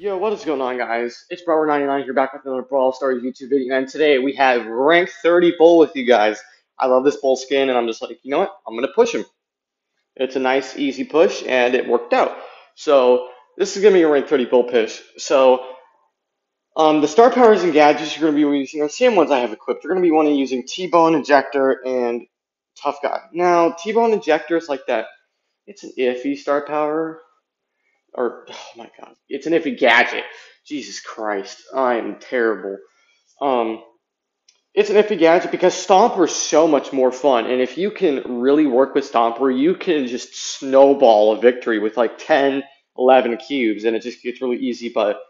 Yo, what is going on, guys? It's Brower99 here, back with another Brawl Stars YouTube video, and today we have rank 30 Bull with you guys. I love this Bull skin, and I'm just like, you know what? I'm gonna push him. It's a nice, easy push, and it worked out. So this is gonna be a rank 30 Bull push. So the star powers and gadgets you're gonna be using are the same ones I have equipped. You're gonna be wanting using T-Bone, Injector, and Tough Guy. Now, T-Bone Injector is like that. It's an iffy star power. Oh my god, it's an iffy gadget. Jesus Christ, I'm terrible. Um, it's an iffy gadget because Stomper is so much more fun, and if you can really work with Stomper, you can just snowball a victory with like 10, 11 cubes, and it just gets really easy, but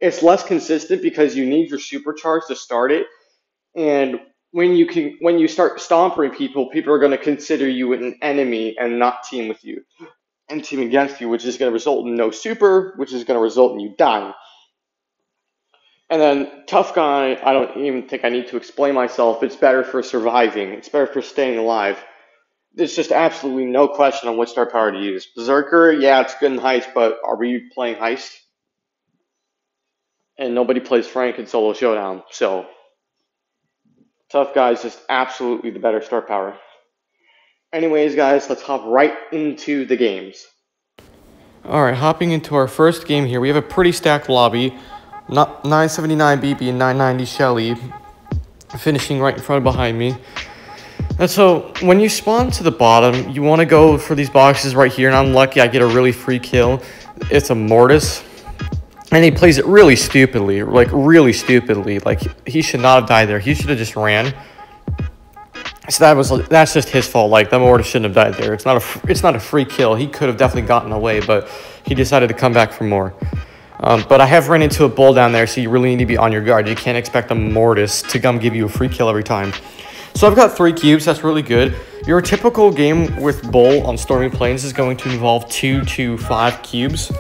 it's less consistent because you need your supercharge to start it, and when you start stompering people, people are going to consider you an enemy and not team with you and team against you, which is going to result in no super, which is going to result in you dying. And then Tough Guy, I don't even think I need to explain myself. It's better for surviving. It's better for staying alive. There's just absolutely no question on which star power to use. Berserker, yeah, it's good in Heist, but are we playing Heist? And nobody plays Frank in Solo Showdown, so Tough Guy is just absolutely the better star power. Anyways, guys, let's hop right into the games. Alright, hopping into our first game here, we have a pretty stacked lobby. 979 BB and 990 Shelly finishing right in front of behind me. And so, when you spawn to the bottom, you want to go for these boxes right here, and I'm lucky I get a really free kill. It's a Mortis. And he plays it really stupidly, like he should not have died there. He should have just ran. So that's just his fault. Like, that Mortis shouldn't have died there. It's not a free kill. He could have definitely gotten away, but he decided to come back for more. But I have run into a Bull down there, so you really need to be on your guard. You can't expect a Mortis to come give you a free kill every time. So I've got 3 cubes. That's really good. Your typical game with Bull on Stormy Plains is going to involve 2 to 5 cubes.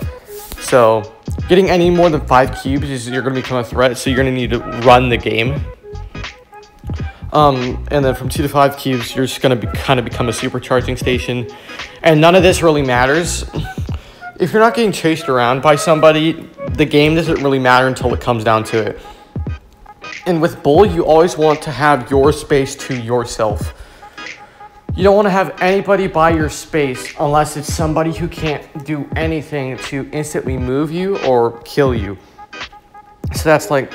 So getting any more than 5 cubes is you're going to become a threat. So you're going to need to run the game. And then from 2 to 5 cubes, you're just going to kind of become a supercharging station. And none of this really matters. If you're not getting chased around by somebody, the game doesn't really matter until it comes down to it. And with Bull, you always want to have your space to yourself. You don't want to have anybody by your space unless it's somebody who can't do anything to instantly move you or kill you. So that's like...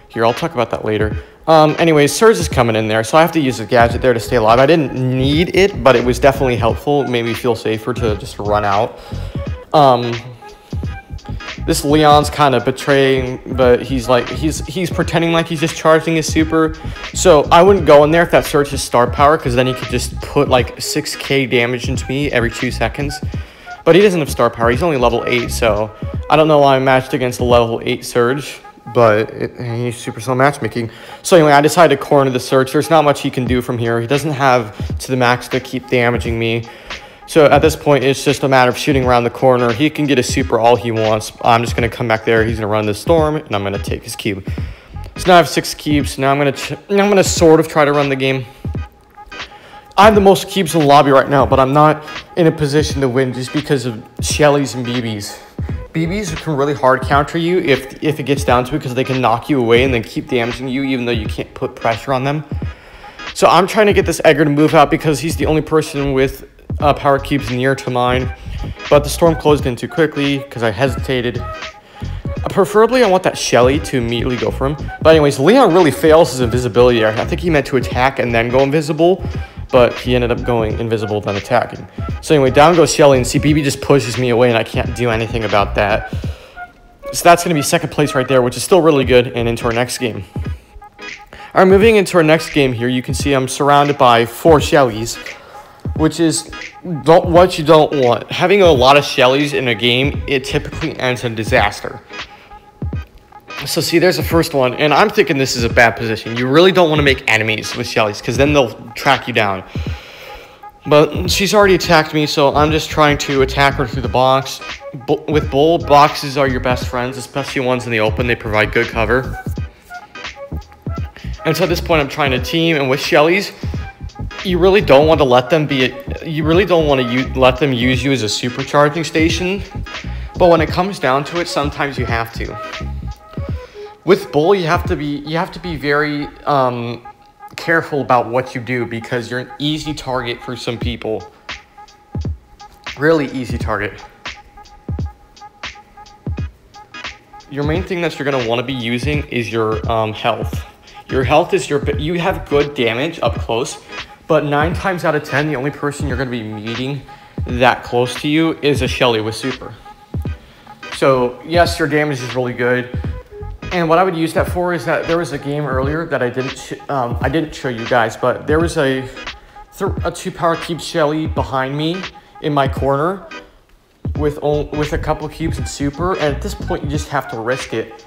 Here, I'll talk about that later. Anyways, Surge is coming in there, so I have to use a gadget there to stay alive. I didn't need it, but it was definitely helpful. It made me feel safer to just run out. This Leon's kind of betraying, but he's pretending like he's just charging his super. So I wouldn't go in there if that Surge is star power, because then he could just put like 6k damage into me every 2 seconds. But he doesn't have star power. He's only level 8, so I don't know why I'm matched against a level 8 Surge. But he's super slow matchmaking. So anyway, I decided to corner the Surge. There's not much he can do from here. He doesn't have to the max to keep damaging me. So at this point, it's just a matter of shooting around the corner. He can get a super all he wants. I'm just going to come back there. He's going to run the storm, and I'm going to take his cube. So now I have 6 cubes. Now I'm going to sort of try to run the game. I have the most cubes in the lobby right now, but I'm not in a position to win just because of Shellys and BBs. BBs can really hard counter you if it gets down to it, because they can knock you away and then keep damaging you even though you can't put pressure on them. So I'm trying to get this Edgar to move out because he's the only person with power cubes near to mine. But the storm closed in too quickly because I hesitated. Preferably I want that Shelly to immediately go for him. But anyways, Leon really fails his invisibility. I think he meant to attack and then go invisible, but he ended up going invisible then attacking. So anyway, down goes Shelly, and CBB just pushes me away, and I can't do anything about that. So that's going to be 2nd place right there, which is still really good, and into our next game. All right, moving into our next game here, you can see I'm surrounded by 4 Shellys, which is what you don't want. Having a lot of Shellys in a game, it typically ends in disaster. So see, there's the first one, and I'm thinking this is a bad position. You really don't want to make enemies with Shellys, because then they'll track you down. But she's already attacked me, so I'm just trying to attack her through the box. With Bull, boxes are your best friends, especially ones in the open. They provide good cover. And so at this point, I'm trying to team, and with Shellys, you really don't want to let them let them use you as a supercharging station. But when it comes down to it, sometimes you have to. With Bull, you have to be very careful about what you do because you're an easy target for some people. Really easy target. Your main thing that you're going to want to be using is your health. Your health is you have good damage up close, but 9 times out of 10, the only person you're going to be meeting that close to you is a Shelly with super. So yes, your damage is really good. And what I would use that for is that there was a game earlier that I didn't show you guys, but there was a 2 power cube Shelly behind me in my corner with a couple cubes and super, and at this point you just have to risk it.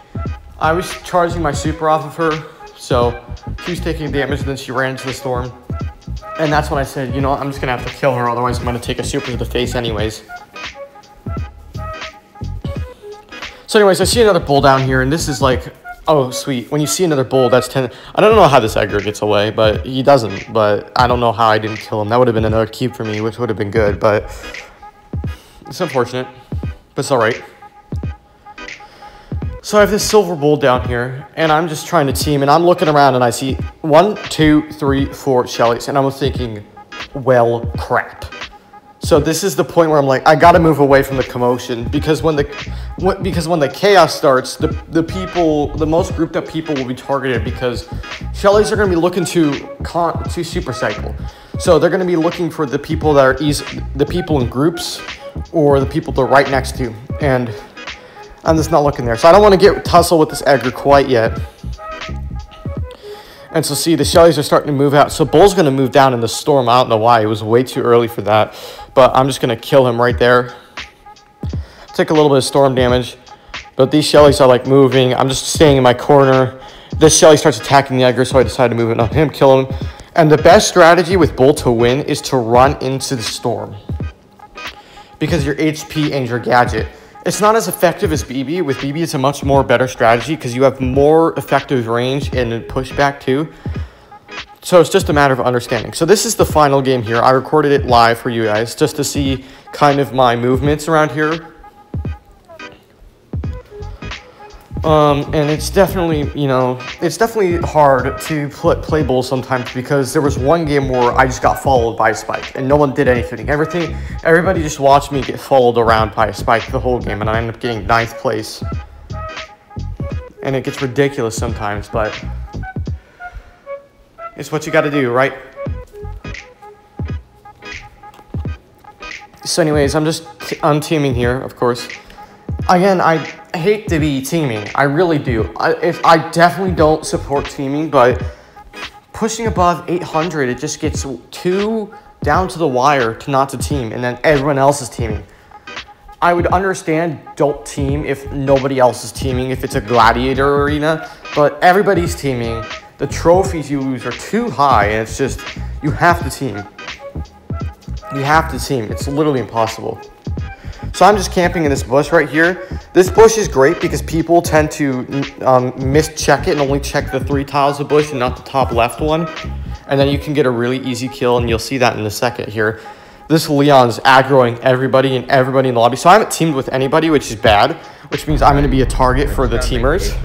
I was charging my super off of her, so she was taking damage, and then she ran into the storm. And that's when I said, you know what, I'm just gonna have to kill her, otherwise I'm gonna take a super to the face anyways. So anyways, I see another bull down here, and this is like, oh sweet. When you see another bull, that's 10. I don't know how this Edgar gets away, but he doesn't. But I don't know how I didn't kill him. That would have been another cube for me, which would have been good, but it's unfortunate, but it's all right. So I have this silver bull down here, and I'm just trying to team, and I'm looking around, and I see 1, 2, 3, 4 Shellys, and I'm thinking, well, crap. So this is the point where I'm like, I got to move away from the commotion because when the chaos starts, the most grouped up people will be targeted because Shellys are going to be looking to super cycle. So they're going to be looking for the people that are the people in groups or the people they're right next to, and I'm just not looking there. So I don't want to get tussle with this Edgar quite yet. And so see, the Shellys are starting to move out. So Bull's going to move down in the storm. I don't know why. It was way too early for that. But I'm just going to kill him right there. Take a little bit of storm damage. But these Shellys are like moving. I'm just staying in my corner. This Shelly starts attacking the Edgar, so I decided to move it on him, kill him. And the best strategy with Bull to win is to run into the storm. Because your HP and your gadget. It's not as effective as BB. With BB, it's a much more better strategy because you have more effective range and pushback too. So it's just a matter of understanding. So this is the final game here. I recorded it live for you guys just to see kind of my movements around here. And it's definitely, you know, it's definitely hard to play Bull sometimes because there was one game where I just got followed by a spike and no one did anything. Everybody just watched me get followed around by a spike the whole game, and I ended up getting 9th place. And it gets ridiculous sometimes, but it's what you got to do, right? So anyways, I'm teaming here, of course. Again, I hate to be teaming. I really do. I definitely don't support teaming, but pushing above 800, it just gets too down to the wire to not to team, and then everyone else is teaming. I would understand don't team if nobody else is teaming, if it's a gladiator arena, but everybody's teaming. The trophies you lose are too high, and it's just, you have to team. You have to team. It's literally impossible. So I'm just camping in this bush right here. This bush is great because people tend to mischeck it and only check the 3 tiles of bush and not the top left one. And then you can get a really easy kill, and you'll see that in a second here. This Leon's aggroing everybody in the lobby. So I haven't teamed with anybody, which is bad, which means I'm going to be a target for the teamers.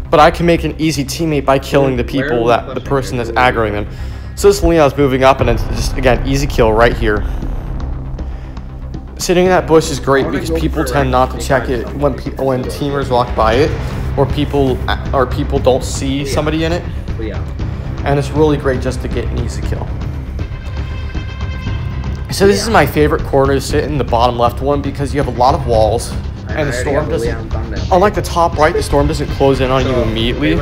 But I can make an easy teammate by killing the people the person that's aggroing them. So this Leon's moving up, and it's just, again, easy kill right here. Sitting in that bush is great because people tend not to check it when teamers walk by it, or people don't see somebody in it. And it's really great just to get an easy kill. So this is my favorite corner to sit in, the bottom left one, because you have a lot of walls, and the storm doesn't, unlike the top right, the storm doesn't close in on you immediately.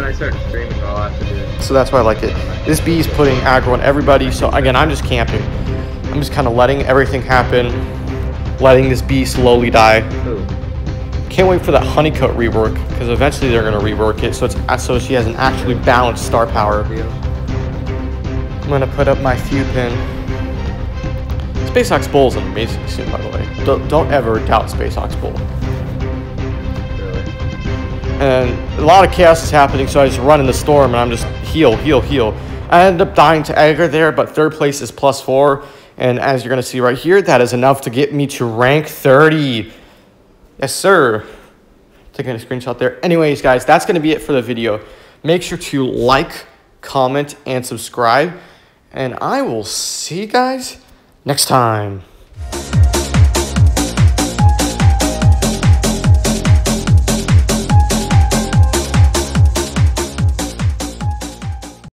So that's why I like it. This bee is putting aggro on everybody, so again, I'm just camping. I'm just kind of letting everything happen, letting this bee slowly die. Can't wait for that honeycut rework, because eventually they're going to rework it, so she has an actually balanced star power. I'm going to put up my few pin. Space Ox Bull is an amazing skin, by the way. Don't ever doubt Space Ox Bull. And a lot of chaos is happening, so I just run in the storm, and I'm just heal. I ended up dying to Edgar there, but 3rd place is +4. And as you're going to see right here, that is enough to get me to rank 30. Yes, sir. Taking a screenshot there. Anyways, guys, that's going to be it for the video. Make sure to like, comment, and subscribe. And I will see you guys next time.